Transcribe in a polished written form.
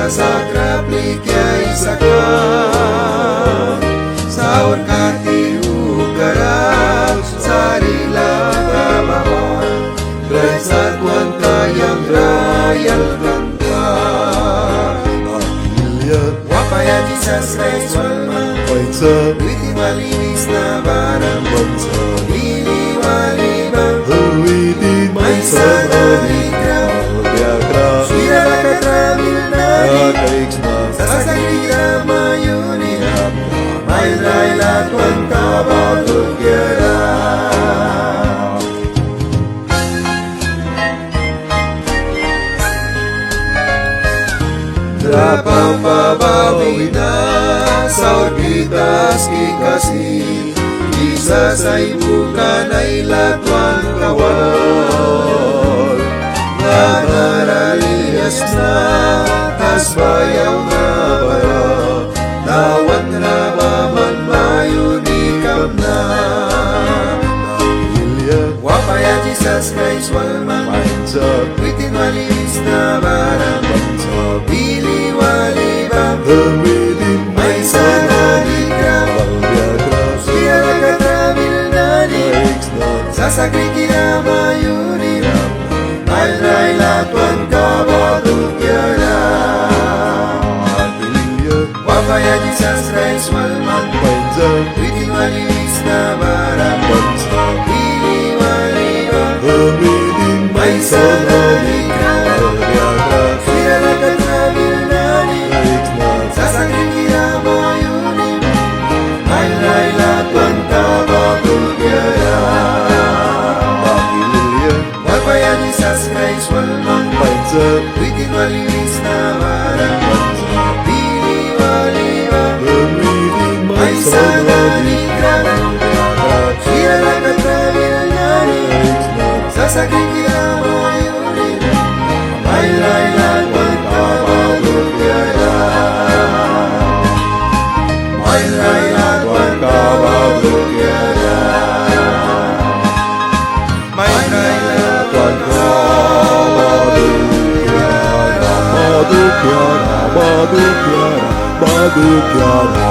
sakra plikya isakan saur kati ukara sarila kabawan Graisat wanta yang rayal kanta Wapaya Jesus Christ walman Waitsa Witi malinis na barang Waitsa Lili walibang Huwiti May sanalikraw Biakra Shira katramil nani Kakaiksna Sasakira mayunihap May raylat wanta bagugyara Napapabawin na sa orbitas kikasi Isa sa ibukan ay latwang kawal Nanaralias na tas bayaw na bara Tawat na ba man mayunikam na Wapaya Jesus Christ walman Waitsa Witin walis na barang Bili walibang Huwiti May sanalikraw Biakra Shira katramil nani Kakaiksna Sasakri kinamayunirap May raylatwan kabagugyara Wapaya Jesus Christ walman Waitsa Witin walis na barang Waitsa Bili walibang Huwiti May sanalikraw Biakra Shira katramil nani Kakaiksna Sasakri kinamayunirap May raylatwan kabagugyara Wapaya Jesus Christ walman Waitsa Witin walis na barang Bili walibang Huwiti May sanalikraw Shira katramil nani Sasakri kinamayunirap May raylatwan kabagugyara May raylatwan kabagugyara May raylatwan kabagugyara Badukyara, Badukyara, Badukyara,